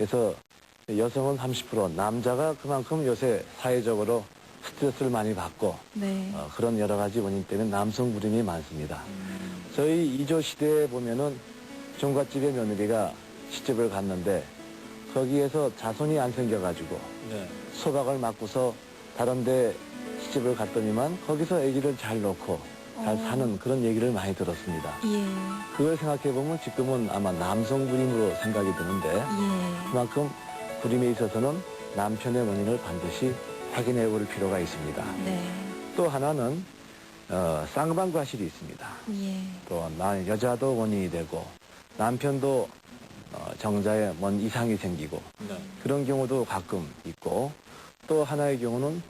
그래서 여성은 30%, 남자가 그만큼 요새 사회적으로 스트레스를 많이 받고 네. 그런 여러 가지 원인 때문에 남성 불임이 많습니다. 저희 이조 시대에 보면은 종갓집의 며느리가 시집을 갔는데 거기에서 자손이 안 생겨가지고 네. 소박을 맞고서 다른 데 시집을 갔더니만 거기서 아기를 잘 놓고 잘 사는 그런 얘기를 많이 들었습니다. 예. 그걸 생각해보면 지금은 아마 남성 불임으로 생각이 드는데 예. 그만큼 불임에 있어서는 남편의 원인을 반드시 확인해 볼 필요가 있습니다. 네. 또 하나는 쌍방과실이 있습니다. 예. 또 여자도 원인이 되고 남편도 정자에 뭔 이상이 생기고 네. 그런 경우도 가끔 있고 또 하나의 경우는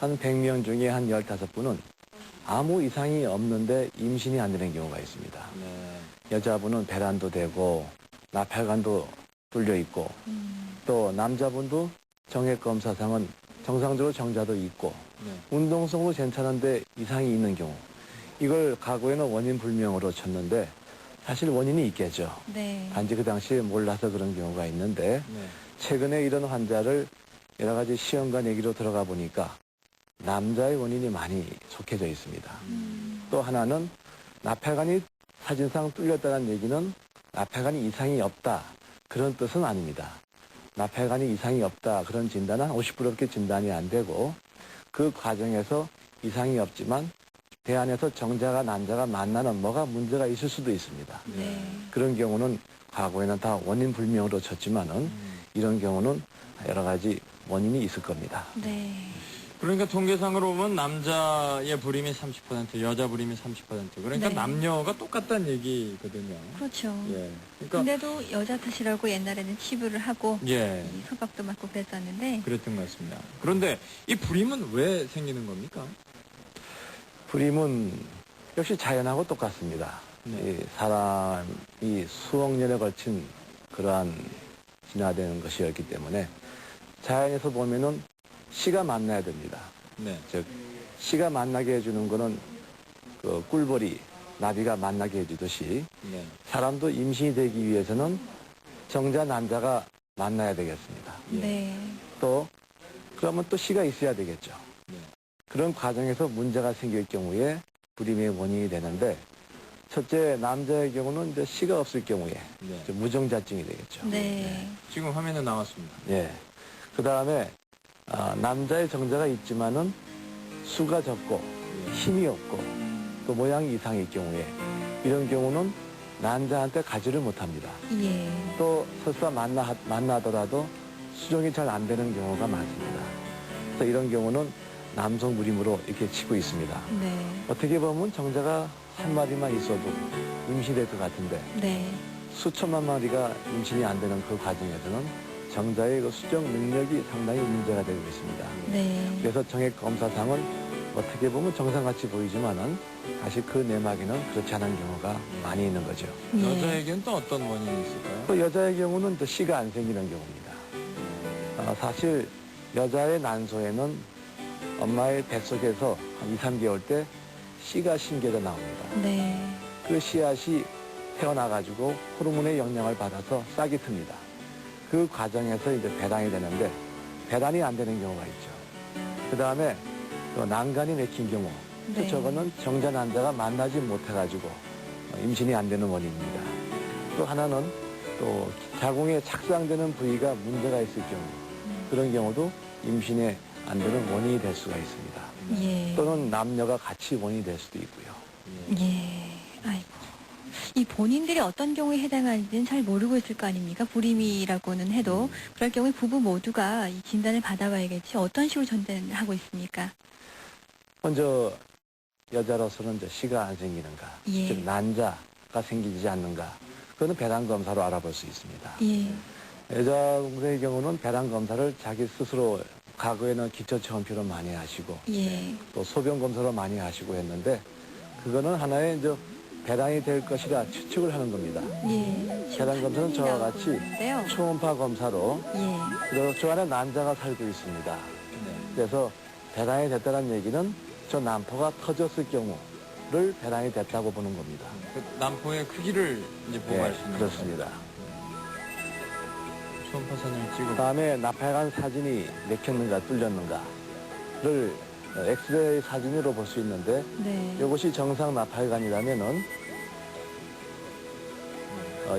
한 100명 중에 한 15분은 아무 이상이 없는데 임신이 안 되는 경우가 있습니다. 네. 여자분은 배란도 되고 나팔관도 뚫려 있고 또 남자분도 정액검사상은 정상적으로 정자도 있고 네. 운동성도 괜찮은데 이상이 있는 경우 이걸 과거에는 원인 불명으로 쳤는데 사실 원인이 있겠죠. 네. 단지 그 당시에 몰라서 그런 경우가 있는데 네. 최근에 이런 환자를 여러 가지 시험과 내기로 들어가 보니까 남자의 원인이 많이 속해져 있습니다. 또 하나는 나팔관이 사진상 뚫렸다는 얘기는 나팔관이 이상이 없다 그런 뜻은 아닙니다. 나팔관이 이상이 없다 그런 진단은 50%밖에 진단이 안 되고 그 과정에서 이상이 없지만 배 안에서 정자가 난자가 만나는 뭐가 문제가 있을 수도 있습니다. 네. 그런 경우는 과거에는 다 원인 불명으로 쳤지만은 이런 경우는 여러 가지 원인이 있을 겁니다. 네. 그러니까 통계상으로 보면 남자의 불임이 30%, 여자 불임이 30%. 그러니까 네. 남녀가 똑같다는 얘기거든요. 그렇죠. 예. 그러니까 근데도 여자 탓이라고 옛날에는 치부를 하고 예. 이 속박도 맞고 그랬었는데 그랬던 것 같습니다. 그런데 이 불임은 왜 생기는 겁니까? 불임은 역시 자연하고 똑같습니다. 네. 이 사람이 수억 년에 걸친 그러한 진화되는 것이었기 때문에 자연에서 보면은 씨가 만나야 됩니다. 네. 즉 씨가 만나게 해주는 거는 그 꿀벌이 나비가 만나게 해주듯이 네. 사람도 임신이 되기 위해서는 정자 남자가 만나야 되겠습니다. 예. 네. 또 그러면 또 씨가 있어야 되겠죠. 네. 그런 과정에서 문제가 생길 경우에 불임의 원인이 되는데 첫째 남자의 경우는 이제 씨가 없을 경우에 네. 이제 무정자증이 되겠죠. 네. 지금 화면에 나왔습니다. 예. 그 다음에 남자의 정자가 있지만은 수가 적고 힘이 없고 또 모양이 이상일 경우에 이런 경우는 난자한테 가지를 못합니다. 예. 또 설사 만나더라도 수정이 잘 안 되는 경우가 많습니다. 그래서 이런 경우는 남성 불임으로 이렇게 치고 있습니다. 네. 어떻게 보면 정자가 한 마리만 있어도 임신될 것 같은데 네. 수천만 마리가 임신이 안 되는 그 과정에서는 정자의 그 수정 능력이 상당히 문제가 되고 있습니다. 네. 그래서 정액 검사상은 어떻게 보면 정상같이 보이지만은 사실 그 내막에는 그렇지 않은 경우가 많이 있는 거죠. 예. 여자에겐 또 어떤 원인이 있을까요? 또 여자의 경우는 또 씨가 안 생기는 경우입니다. 사실 여자의 난소에는 엄마의 뱃속에서 한 2, 3개월 때 씨가 심겨져 나옵니다. 네. 그 씨앗이 태어나가지고 호르몬의 영향을 받아서 싹이 틉니다. 그 과정에서 이제 배란이 되는데 배란이 안 되는 경우가 있죠. 그 다음에 또 난간이 막힌 경우 또 네. 저거는 정자 난자가 만나지 못해가지고 임신이 안 되는 원인입니다. 또 하나는 또 자궁에 착상되는 부위가 문제가 있을 경우 그런 경우도 임신에 안 되는 원인이 될 수가 있습니다. 예. 또는 남녀가 같이 원인이 될 수도 있고요. 예. 아이고. 이 본인들이 어떤 경우에 해당하는지는 잘 모르고 있을 거 아닙니까? 불임이라고는 해도 그럴 경우에 부부 모두가 이 진단을 받아봐야겠지. 어떤 식으로 전달하고 있습니까? 먼저 여자로서는 이제 씨가 안 생기는가, 예. 즉 난자가 생기지 않는가, 그거는 배란 검사로 알아볼 수 있습니다. 예. 여자분의 경우는 배란 검사를 자기 스스로 과거에는 기초 체온표로 많이 하시고 예. 또 소변 검사로 많이 하시고 했는데 그거는 하나의 이제 배란이 될 것이라 추측을 하는 겁니다. 예. 배란 검사는 저와 같이 나오는데요. 초음파 검사로 예. 그리고 저 안에 난자가 살고 있습니다. 네. 그래서 배란이 됐다는 얘기는 저 난포가 터졌을 경우를 배란이 됐다고 보는 겁니다. 그 남포의 크기를 이제 보고 알 수 있는 그렇습니다. 거죠. 초음파 사진을 찍어. 다음에 나팔관 사진이 맥혔는가 뚫렸는가를 엑스레이 사진으로 볼 수 있는데 네. 이것이 정상 나팔관이라면은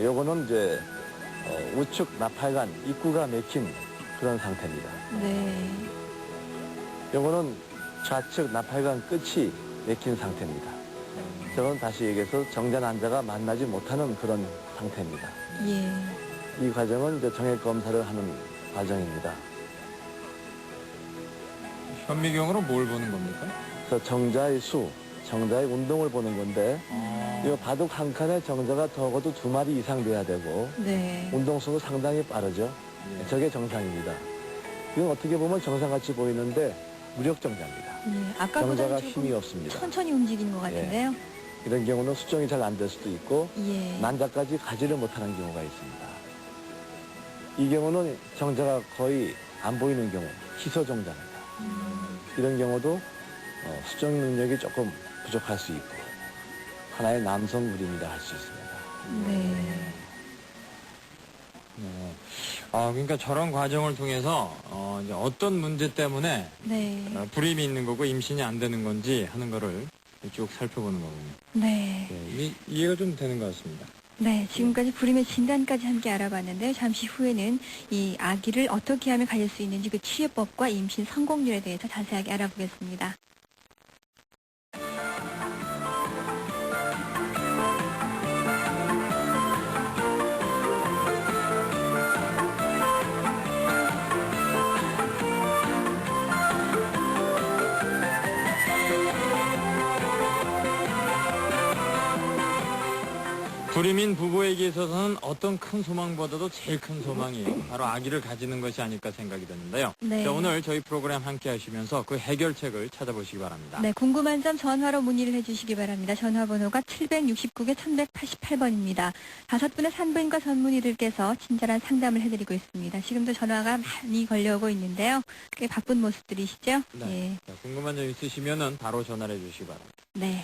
요거는 이제 우측 나팔관 입구가 맥힌 그런 상태입니다. 네. 요거는 좌측 나팔관 끝이 맥힌 상태입니다. 저건 다시 얘기해서 정자 난자가 만나지 못하는 그런 상태입니다. 예. 이 과정은 이제 정액 검사를 하는 과정입니다. 현미경으로 뭘 보는 겁니까? 그래서 정자의 수, 정자의 운동을 보는 건데 아, 이 바둑 한 칸에 정자가 적어도 2마리 이상 돼야 되고 네. 운동수도 상당히 빠르죠. 예. 저게 정상입니다. 이건 어떻게 보면 정상같이 보이는데 무력정자입니다. 예. 정자가 아까보다는 힘이 조금 없습니다. 천천히 움직이는 것 같은데요. 이런 경우는 수정이 잘 안 될 수도 있고 예. 난자까지 가지를 못하는 경우가 있습니다. 이 경우는 정자가 거의 안 보이는 경우, 희소정자입니다. 이런 경우도 수정 능력이 조금 부족할 수 있고 하나의 남성 그림이라 할 수 있습니다. 네. 네. 그러니까 저런 과정을 통해서 이제 어떤 문제 때문에 네. 불임이 있는 거고 임신이 안 되는 건지 하는 거를 쭉 살펴보는 거군요. 네. 이해가 좀 되는 것 같습니다. 네, 지금까지 불임의 진단까지 함께 알아봤는데요. 잠시 후에는 이 아기를 어떻게 하면 가질 수 있는지 그 치료법과 임신 성공률에 대해서 자세하게 알아보겠습니다. 불임인 부부에게 있어서는 어떤 큰 소망보다도 제일 큰 소망이 바로 아기를 가지는 것이 아닐까 생각이 드는데요. 네. 자, 오늘 저희 프로그램 함께 하시면서 그 해결책을 찾아보시기 바랍니다. 네, 궁금한 점 전화로 문의를 해주시기 바랍니다. 전화번호가 769개 1188번입니다. 5분의 산부인과 전문의들께서 친절한 상담을 해드리고 있습니다. 지금도 전화가 많이 걸려오고 있는데요. 꽤 바쁜 모습들이시죠? 네. 예. 자, 궁금한 점 있으시면은 바로 전화를 해주시기 바랍니다. 네.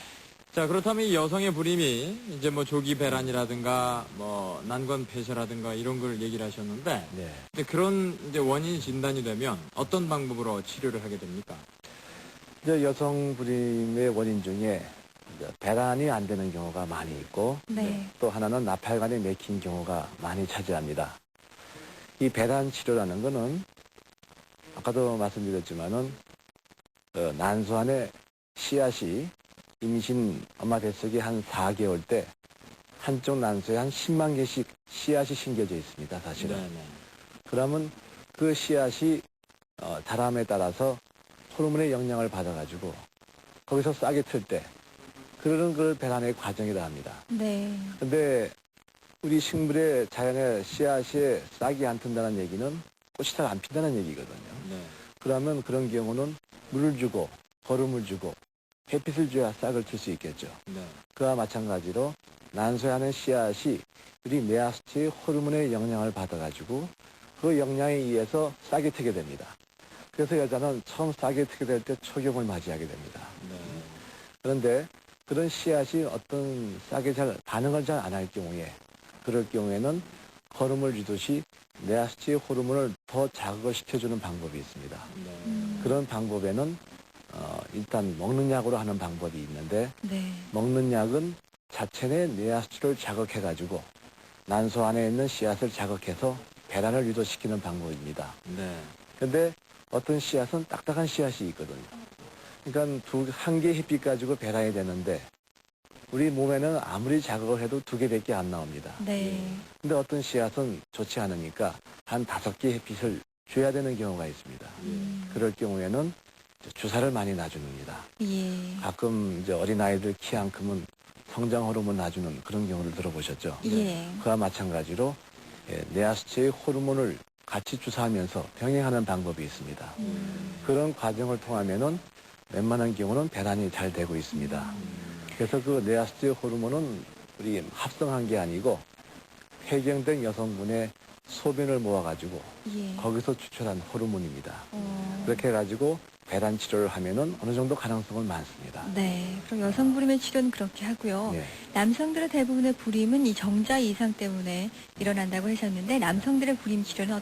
자, 그렇다면 이 여성의 불임이 이제 뭐 조기 배란이라든가 뭐 난관 폐쇄라든가 이런 걸 얘기를 하셨는데, 네. 근데 그런 이제 원인이 진단이 되면 어떤 방법으로 치료를 하게 됩니까? 이제 여성 불임의 원인 중에 이제 배란이 안 되는 경우가 많이 있고 네. 또 하나는 나팔관이 맥힌 경우가 많이 차지합니다. 이 배란 치료라는 거는 아까도 말씀드렸지만은 난소 안에 씨앗이 임신 엄마 뱃속에 한 4개월 때 한쪽 난소에 한 10만 개씩 씨앗이 심겨져 있습니다, 사실은. 네네. 그러면 그 씨앗이 자람에 따라서 호르몬의 영향을 받아가지고 거기서 싹이 틀 때 그러는 그 배란의 과정이라 합니다. 네. 근데 우리 식물의 자연의 씨앗에 싹이 안 튼다는 얘기는 꽃이 잘 안 핀다는 얘기거든요. 네. 그러면 그런 경우는 물을 주고 거름을 주고 햇빛을 줘야 싹을 틀 수 있겠죠. 네. 그와 마찬가지로 난소에 하는 씨앗이 우리 메아스티의 호르몬의 영향을 받아가지고 그 영향에 의해서 싹이 트게 됩니다. 그래서 여자는 처음 싹이 트게 될 때 초경을 맞이하게 됩니다. 네. 그런데 그런 씨앗이 어떤 싹에 잘 반응을 잘 안 할 경우에 그럴 경우에는 거름을 주듯이 메아스티의 호르몬을 더 자극을 시켜주는 방법이 있습니다. 네. 그런 방법에는 일단 먹는 약으로 하는 방법이 있는데 네. 먹는 약은 자체 내 메아스티를 자극해가지고 난소 안에 있는 씨앗을 자극해서 배란을 유도시키는 방법입니다. 네. 근데 어떤 씨앗은 딱딱한 씨앗이 있거든요. 그러니까 한 개 햇빛 가지고 배란이 되는데 우리 몸에는 아무리 자극을 해도 2개밖에 안 나옵니다. 네. 근데 어떤 씨앗은 좋지 않으니까 한 5개 햇빛을 줘야 되는 경우가 있습니다. 그럴 경우에는 주사를 많이 놔줍니다. 예. 가끔 이제 어린아이들 키 한 크면 성장 호르몬 놔주는 그런 경우를 들어보셨죠? 예. 그와 마찬가지로 네아스티의 호르몬을 같이 주사하면서 병행하는 방법이 있습니다. 그런 과정을 통하면은 웬만한 경우는 배란이 잘 되고 있습니다. 그래서 그 네아스티의 호르몬은 우리 합성한 게 아니고 폐경된 여성분의 소변을 모아가지고 예. 거기서 추출한 호르몬입니다. 어. 그렇게 해가지고 배란 치료를 하면은 어느 정도 가능성은 많습니다. 네. 그럼 여성 불임의 치료는 그렇게 하고요. 네. 남성들의 대부분의 불임은 이 정자 이상 때문에 일어난다고 하셨는데 남성들의 불임 치료는